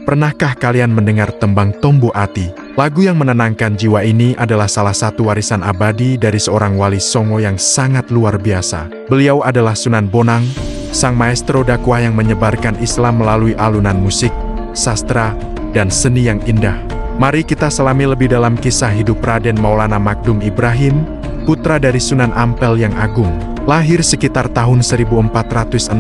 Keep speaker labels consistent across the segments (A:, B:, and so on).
A: Pernahkah kalian mendengar tembang Tombo Ati? Lagu yang menenangkan jiwa ini adalah salah satu warisan abadi dari seorang wali songo yang sangat luar biasa. Beliau adalah Sunan Bonang, sang maestro dakwah yang menyebarkan Islam melalui alunan musik, sastra, dan seni yang indah. Mari kita selami lebih dalam kisah hidup Raden Maulana Magdum Ibrahim, putra dari Sunan Ampel yang agung. Lahir sekitar tahun 1465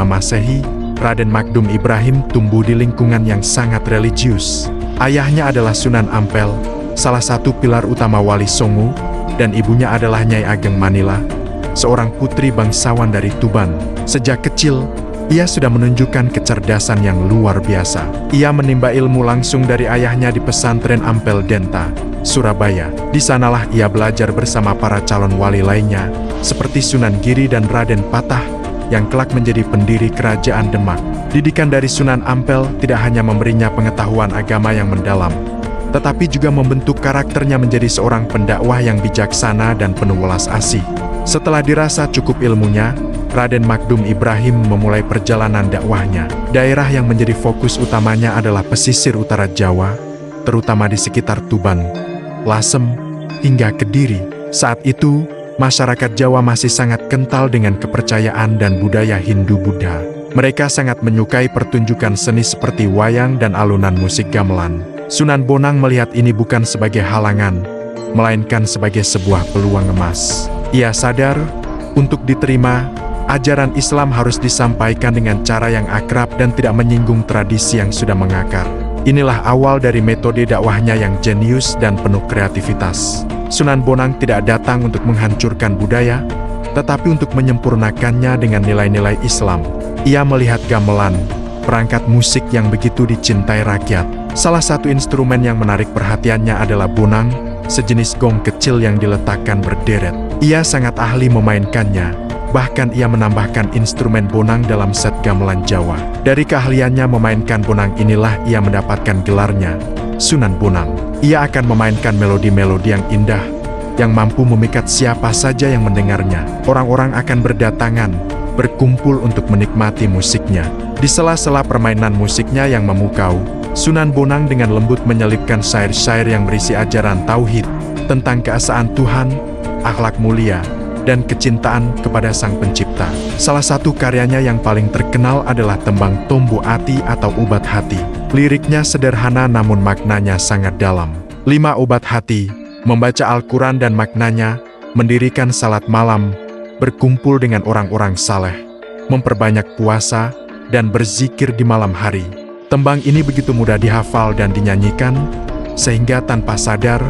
A: Masehi, Raden Magdum Ibrahim tumbuh di lingkungan yang sangat religius. Ayahnya adalah Sunan Ampel, salah satu pilar utama wali songo, dan ibunya adalah Nyai Ageng Manila, seorang putri bangsawan dari Tuban. Sejak kecil, ia sudah menunjukkan kecerdasan yang luar biasa. Ia menimba ilmu langsung dari ayahnya di pesantren Ampel Denta, Surabaya. Di sanalah ia belajar bersama para calon wali lainnya, seperti Sunan Giri dan Raden Patah, yang kelak menjadi pendiri kerajaan Demak. Didikan dari Sunan Ampel tidak hanya memberinya pengetahuan agama yang mendalam, tetapi juga membentuk karakternya menjadi seorang pendakwah yang bijaksana dan penuh welas asih. Setelah dirasa cukup ilmunya, Raden Magdum Ibrahim memulai perjalanan dakwahnya. Daerah yang menjadi fokus utamanya adalah pesisir utara Jawa, terutama di sekitar Tuban, Lasem, hingga Kediri. Saat itu, masyarakat Jawa masih sangat kental dengan kepercayaan dan budaya Hindu-Buddha. Mereka sangat menyukai pertunjukan seni seperti wayang dan alunan musik gamelan. Sunan Bonang melihat ini bukan sebagai halangan, melainkan sebagai sebuah peluang emas. Ia sadar, untuk diterima, ajaran Islam harus disampaikan dengan cara yang akrab dan tidak menyinggung tradisi yang sudah mengakar. Inilah awal dari metode dakwahnya yang jenius dan penuh kreativitas. Sunan Bonang tidak datang untuk menghancurkan budaya, tetapi untuk menyempurnakannya dengan nilai-nilai Islam. Ia melihat gamelan, perangkat musik yang begitu dicintai rakyat. Salah satu instrumen yang menarik perhatiannya adalah bonang, sejenis gong kecil yang diletakkan berderet. Ia sangat ahli memainkannya, bahkan ia menambahkan instrumen bonang dalam set gamelan Jawa. Dari keahliannya memainkan bonang inilah ia mendapatkan gelarnya, Sunan Bonang. Ia akan memainkan melodi-melodi yang indah, yang mampu memikat siapa saja yang mendengarnya. Orang-orang akan berdatangan, berkumpul untuk menikmati musiknya. Di sela-sela permainan musiknya yang memukau, Sunan Bonang dengan lembut menyelipkan syair-syair yang berisi ajaran tauhid, tentang keesaan Tuhan, akhlak mulia, dan kecintaan kepada Sang Pencipta. Salah satu karyanya yang paling terkenal adalah tembang Tombo Ati atau Obat Hati. Liriknya sederhana namun maknanya sangat dalam. 5 obat hati, membaca Al-Quran dan maknanya, mendirikan salat malam, berkumpul dengan orang-orang saleh, memperbanyak puasa, dan berzikir di malam hari. Tembang ini begitu mudah dihafal dan dinyanyikan, sehingga tanpa sadar,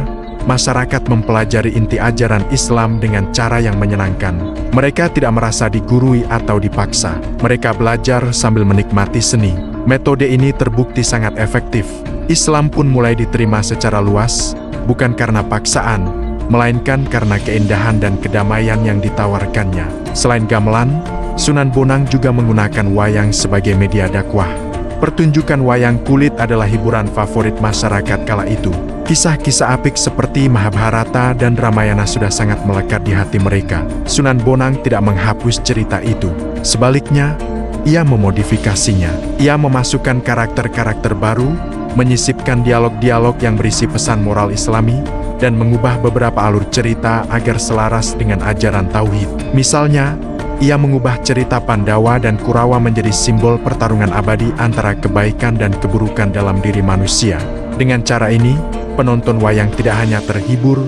A: masyarakat mempelajari inti ajaran Islam dengan cara yang menyenangkan. Mereka tidak merasa digurui atau dipaksa. Mereka belajar sambil menikmati seni. Metode ini terbukti sangat efektif. Islam pun mulai diterima secara luas, bukan karena paksaan, melainkan karena keindahan dan kedamaian yang ditawarkannya. Selain gamelan, Sunan Bonang juga menggunakan wayang sebagai media dakwah. Pertunjukan wayang kulit adalah hiburan favorit masyarakat kala itu. Kisah-kisah apik seperti Mahabharata dan Ramayana sudah sangat melekat di hati mereka. Sunan Bonang tidak menghapus cerita itu. Sebaliknya, ia memodifikasinya. Ia memasukkan karakter-karakter baru, menyisipkan dialog-dialog yang berisi pesan moral Islami, dan mengubah beberapa alur cerita agar selaras dengan ajaran tauhid. Misalnya, ia mengubah cerita Pandawa dan Kurawa menjadi simbol pertarungan abadi antara kebaikan dan keburukan dalam diri manusia. Dengan cara ini, penonton wayang tidak hanya terhibur,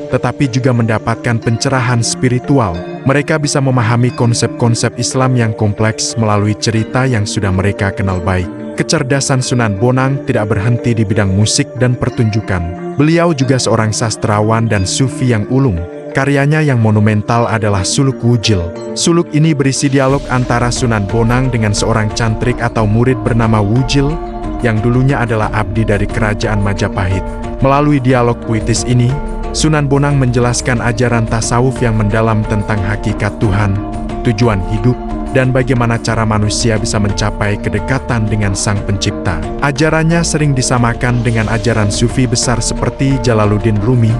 A: tetapi juga mendapatkan pencerahan spiritual. Mereka bisa memahami konsep-konsep Islam yang kompleks melalui cerita yang sudah mereka kenal baik. Kecerdasan Sunan Bonang tidak berhenti di bidang musik dan pertunjukan. Beliau juga seorang sastrawan dan sufi yang ulung. Karyanya yang monumental adalah Suluk Wujil. Suluk ini berisi dialog antara Sunan Bonang dengan seorang cantrik atau murid bernama Wujil, yang dulunya adalah abdi dari kerajaan Majapahit. Melalui dialog puitis ini, Sunan Bonang menjelaskan ajaran tasawuf yang mendalam tentang hakikat Tuhan, tujuan hidup, dan bagaimana cara manusia bisa mencapai kedekatan dengan Sang Pencipta. Ajarannya sering disamakan dengan ajaran sufi besar seperti Jalaluddin Rumi,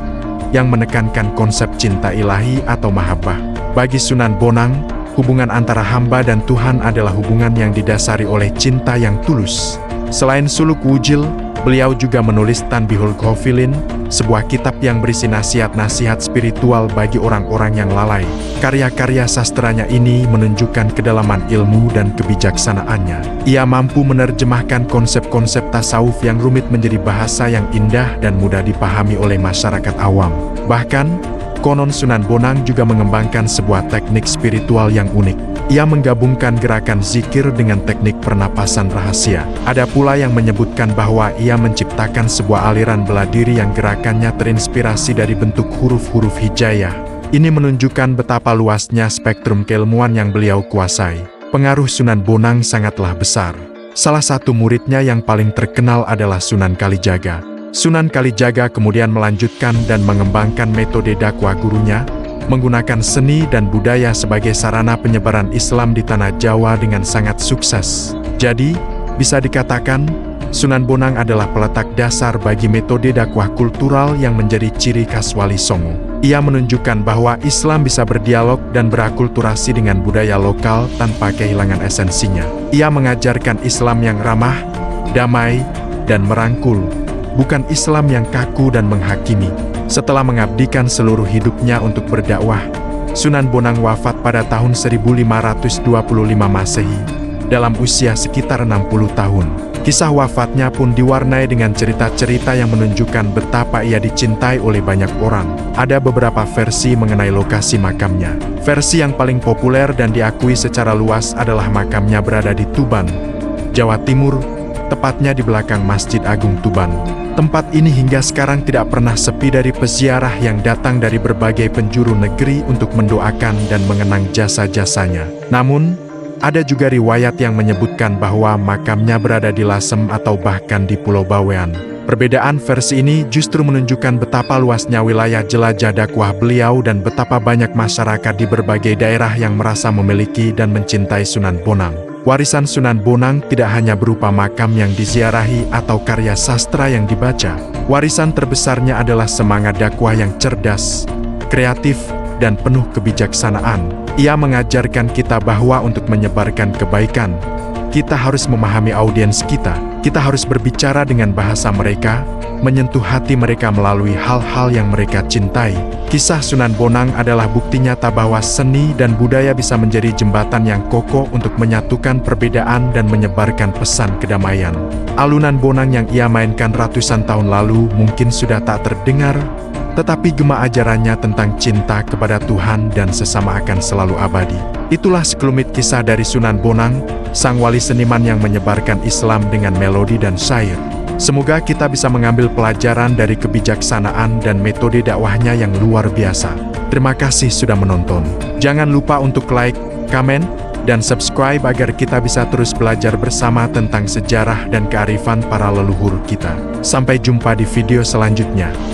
A: yang menekankan konsep cinta ilahi atau mahabbah. Bagi Sunan Bonang, hubungan antara hamba dan Tuhan adalah hubungan yang didasari oleh cinta yang tulus. Selain suluk wujil, beliau juga menulis Tanbihul Ghafilin, sebuah kitab yang berisi nasihat-nasihat spiritual bagi orang-orang yang lalai. Karya-karya sastranya ini menunjukkan kedalaman ilmu dan kebijaksanaannya. Ia mampu menerjemahkan konsep-konsep tasawuf yang rumit menjadi bahasa yang indah dan mudah dipahami oleh masyarakat awam. Bahkan, konon Sunan Bonang juga mengembangkan sebuah teknik spiritual yang unik. Ia menggabungkan gerakan zikir dengan teknik pernapasan rahasia. Ada pula yang menyebutkan bahwa ia menciptakan sebuah aliran bela diri yang gerakannya terinspirasi dari bentuk huruf-huruf hijayah. Ini menunjukkan betapa luasnya spektrum keilmuan yang beliau kuasai. Pengaruh Sunan Bonang sangatlah besar. Salah satu muridnya yang paling terkenal adalah Sunan Kalijaga. Sunan Kalijaga kemudian melanjutkan dan mengembangkan metode dakwah gurunya, menggunakan seni dan budaya sebagai sarana penyebaran Islam di tanah Jawa dengan sangat sukses. Jadi, bisa dikatakan, Sunan Bonang adalah peletak dasar bagi metode dakwah kultural yang menjadi ciri khas Wali Songo. Ia menunjukkan bahwa Islam bisa berdialog dan berakulturasi dengan budaya lokal tanpa kehilangan esensinya. Ia mengajarkan Islam yang ramah, damai, dan merangkul, bukan Islam yang kaku dan menghakimi. Setelah mengabdikan seluruh hidupnya untuk berdakwah, Sunan Bonang wafat pada tahun 1525 Masehi, dalam usia sekitar 60 tahun. Kisah wafatnya pun diwarnai dengan cerita-cerita yang menunjukkan betapa ia dicintai oleh banyak orang. Ada beberapa versi mengenai lokasi makamnya. Versi yang paling populer dan diakui secara luas adalah makamnya berada di Tuban, Jawa Timur, tepatnya di belakang Masjid Agung Tuban. Tempat ini hingga sekarang tidak pernah sepi dari peziarah yang datang dari berbagai penjuru negeri untuk mendoakan dan mengenang jasa-jasanya. Namun, ada juga riwayat yang menyebutkan bahwa makamnya berada di Lasem atau bahkan di Pulau Bawean. Perbedaan versi ini justru menunjukkan betapa luasnya wilayah jelajah dakwah beliau dan betapa banyak masyarakat di berbagai daerah yang merasa memiliki dan mencintai Sunan Bonang. Warisan Sunan Bonang tidak hanya berupa makam yang diziarahi atau karya sastra yang dibaca. Warisan terbesarnya adalah semangat dakwah yang cerdas, kreatif, dan penuh kebijaksanaan. Ia mengajarkan kita bahwa untuk menyebarkan kebaikan, kita harus memahami audiens kita. Kita harus berbicara dengan bahasa mereka, menyentuh hati mereka melalui hal-hal yang mereka cintai. Kisah Sunan Bonang adalah bukti nyata bahwa seni dan budaya bisa menjadi jembatan yang kokoh untuk menyatukan perbedaan dan menyebarkan pesan kedamaian. Alunan Bonang yang ia mainkan ratusan tahun lalu mungkin sudah tak terdengar, tetapi gema ajarannya tentang cinta kepada Tuhan dan sesama akan selalu abadi. Itulah sekelumit kisah dari Sunan Bonang, sang wali seniman yang menyebarkan Islam dengan melodi dan syair. Semoga kita bisa mengambil pelajaran dari kebijaksanaan dan metode dakwahnya yang luar biasa. Terima kasih sudah menonton. Jangan lupa untuk like, komen, dan subscribe agar kita bisa terus belajar bersama tentang sejarah dan kearifan para leluhur kita. Sampai jumpa di video selanjutnya.